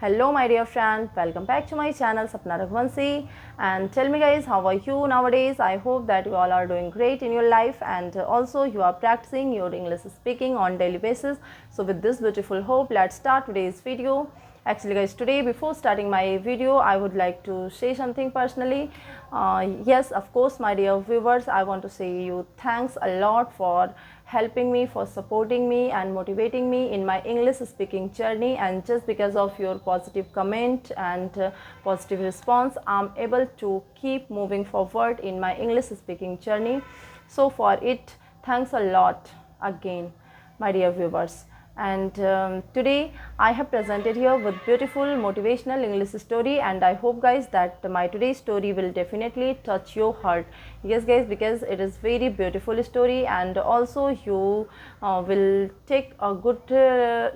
Hello my dear friend, welcome back to my channel Sapna Raghuvanshi, and tell me guys, how are you nowadays? I hope that you all are doing great in your life, and also you are practicing your English speaking on daily basis. So with this beautiful hope, let's start today's video. Actually guys, today before starting my video, I would like to say something personally. Yes, of course my dear viewers, I want to say you thanks a lot for helping me, for supporting me and motivating me in my English speaking journey. And just because of your positive comment and positive response, I'm able to keep moving forward in my English speaking journey. So for it, thanks a lot again my dear viewers. And today I have presented here with beautiful motivational English story, and I hope guys that my today's story will definitely touch your heart. Yes guys, because it is very beautiful story, and also you will take a good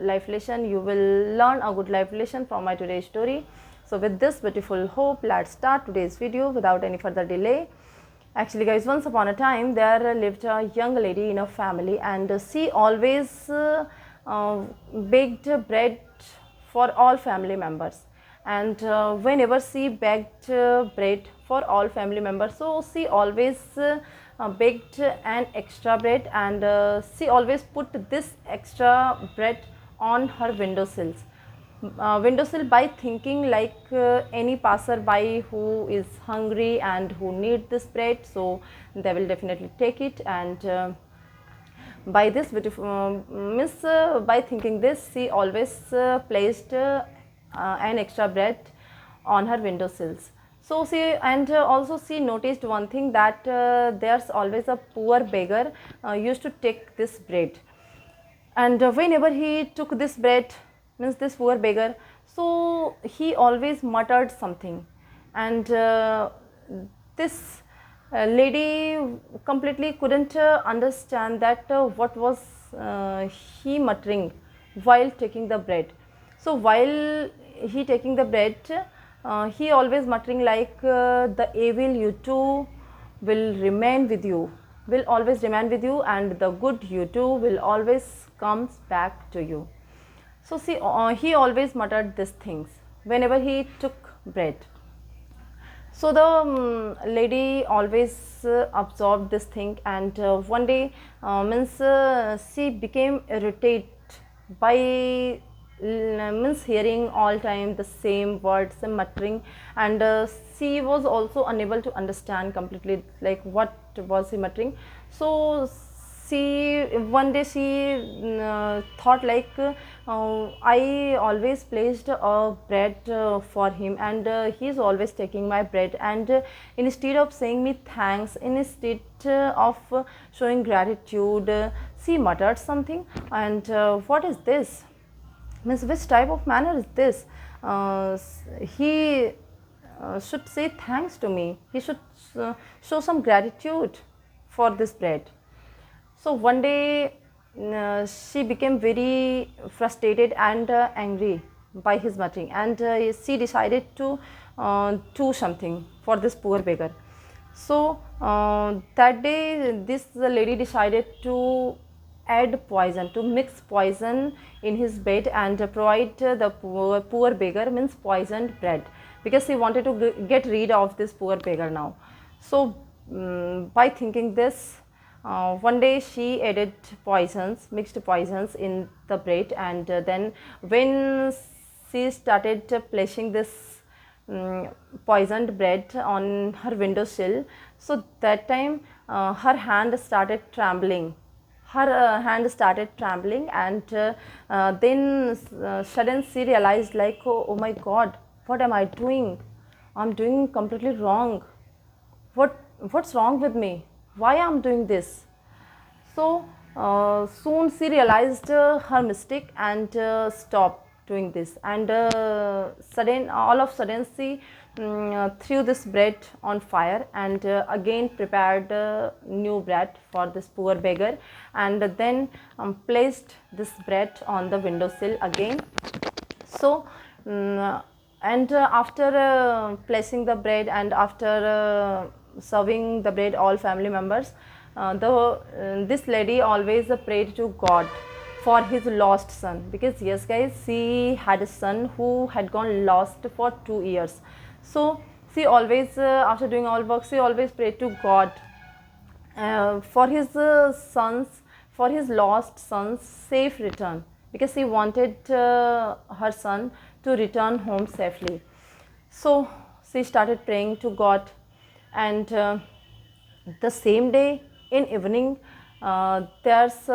life lesson. You will learn a good life lesson from my today's story. So with this beautiful hope, let's start today's video without any further delay. Actually guys, once upon a time there lived a young lady in a family, and she always baked bread for all family members. And whenever she baked bread for all family members, so she always baked an extra bread, and she always put this extra bread on her windowsill by thinking like any passerby who is hungry and who need this bread, so they will definitely take it. And by this beautiful by thinking this, she always placed an extra bread on her windowsills. So she, and also she noticed one thing, that there's always a poor beggar used to take this bread. And whenever he took this bread, means this poor beggar, so he always muttered something. And this lady completely couldn't understand that what was he muttering while taking the bread. So while he taking the bread, he always muttering like the evil you too will remain with you, will always remain with you, and the good you too will always comes back to you. So see, he always muttered these things whenever he took bread. So the lady always absorbed this thing, and one day she became irritated by means hearing all time the same words, same muttering, and she was also unable to understand completely like what was he muttering. So she, one day she thought like I always placed a bread for him, and he is always taking my bread, and instead of saying me thanks, instead of showing gratitude, she muttered something. And what is this, means which type of manner is this? He should say thanks to me, he should show some gratitude for this bread. So one day she became very frustrated and angry by his muttering, and she decided to do something for this poor beggar. So that day this lady decided to add poison, to mix poison in his bed and provide the poor beggar, means poisoned bread, because she wanted to get rid of this poor beggar now. So by thinking this, one day she added poisons, mixed poisons in the bread, and then when she started placing this poisoned bread on her windowsill, so that time her hand started trembling, and then suddenly she realized like, oh my god, what am I doing? I'm doing completely wrong. What's wrong with me? Why I'm doing this? So soon she realized her mistake and stopped doing this, and all of a sudden she threw this bread on fire, and again prepared new bread for this poor beggar, and then placed this bread on the windowsill again. So and after placing the bread, and after serving the bread all family members, this lady always prayed to God for his lost son. Because yes guys, she had a son who had gone lost for 2 years. So she always, after doing all work, she always prayed to God for his sons, for his lost son's safe return, because he wanted her son to return home safely. So she started praying to God, and the same day in evening, there's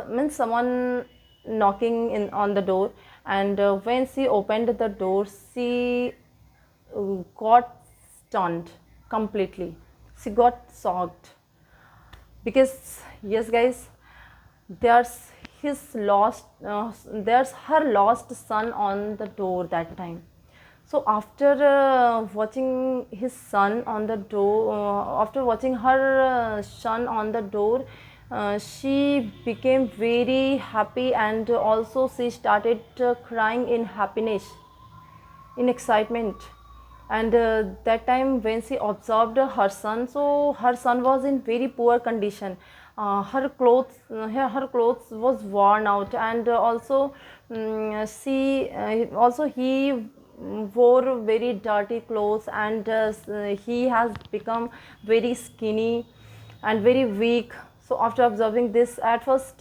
means someone knocking in on the door, and when she opened the door, she got stunned completely. She got shocked, because yes guys, there's there's her lost son on the door that time. So after watching his son on the door, after watching her son on the door, she became very happy, and also she started crying in happiness, in excitement. And that time when she observed her son, so her son was in very poor condition. Her clothes was worn out, and also she also he wore very dirty clothes, and he has become very skinny and very weak. So after observing this, at first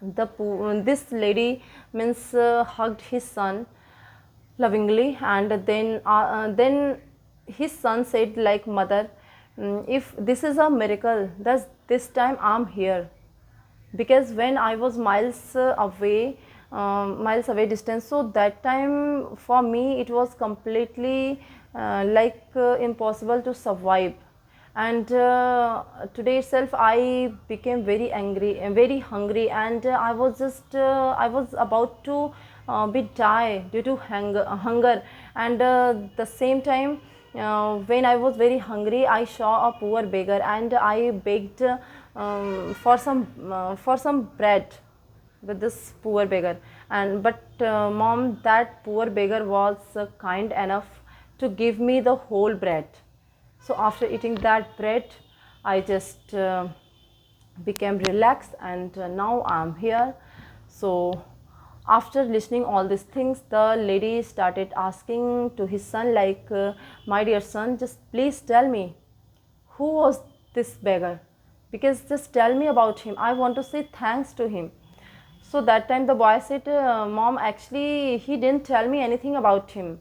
this lady means hugged his son lovingly, and then his son said like, mother, if this is a miracle, thus this time I'm here, because when I was miles away distance, so that time for me it was completely impossible to survive. And today itself I became very angry and very hungry, and I was about to be die due to hunger. And the same time, when I was very hungry, I saw a poor beggar, and I begged for some bread with this poor beggar. And but mom, that poor beggar was kind enough to give me the whole bread. So after eating that bread, I just became relaxed, and now I'm here. So after listening all these things, the lady started asking to his son like, my dear son, just please tell me, who was this beggar? Because just tell me about him, I want to say thanks to him. So that time the boy said, mom, actually he didn't tell me anything about him,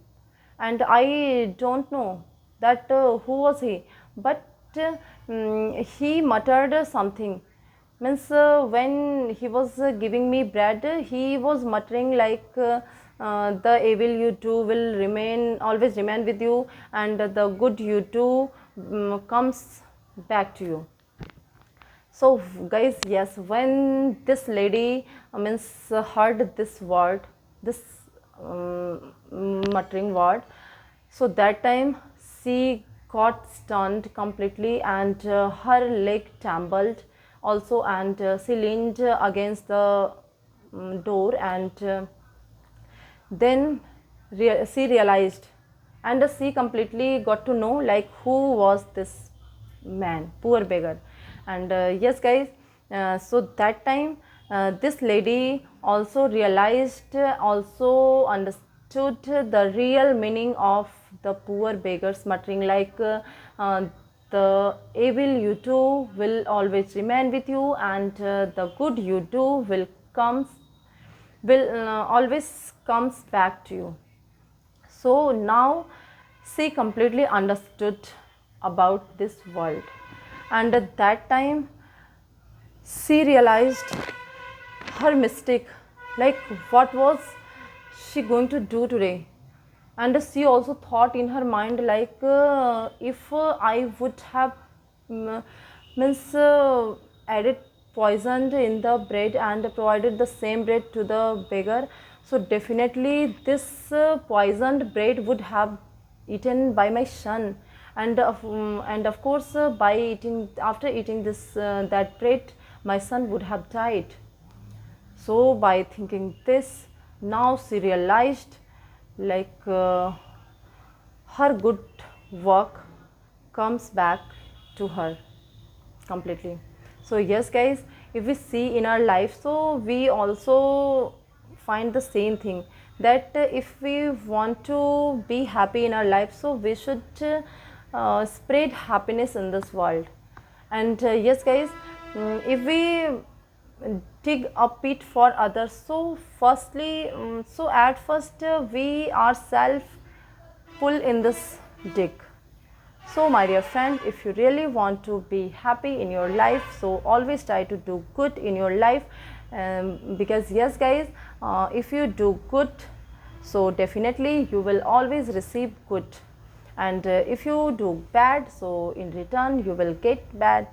and I don't know that who was he. But he muttered something, means when he was giving me bread, he was muttering like, the evil you do will remain, always remain with you, and the good you do comes back to you. So guys, yes, when this lady means heard this word, this muttering word, so that time she got stunned completely, and her leg trembled also, and she leaned against the door, and then she realized, and she completely got to know like who was this man, poor beggar. And yes guys, so that time this lady also realized, also understood the real meaning of the poor beggars muttering like, the evil you do will always remain with you, and the good you do will always comes back to you. So now she completely understood about this world, and at that time she realized her mistake, like what was she going to do today. And she also thought in her mind like, if I would have means added poisoned in the bread and provided the same bread to the beggar, so definitely this poisoned bread would have eaten by my son. And of course by eating, after eating this that bread, my son would have died. So by thinking this, now she realized like, her good work comes back to her completely. So yes guys, if we see in our life, so we also find the same thing, that if we want to be happy in our life, so we should spread happiness in this world. And yes guys, if we dig a pit for others, so firstly, so at first we ourselves pull in this dig. So my dear friend, if you really want to be happy in your life, so always try to do good in your life, because yes guys, if you do good, so definitely you will always receive good, and if you do bad, so in return you will get bad.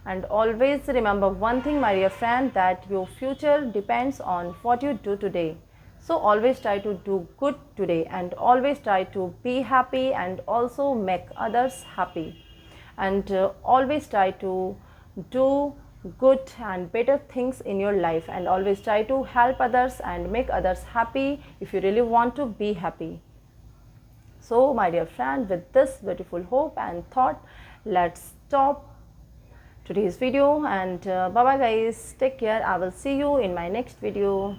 And always remember one thing, my dear friend, that your future depends on what you do today. So always try to do good today, and always try to be happy and also make others happy. And always try to do good and better things in your life, and always try to help others and make others happy if you really want to be happy. So my dear friend, with this beautiful hope and thought, let's stop today's video, and bye bye guys, take care. I will see you in my next video.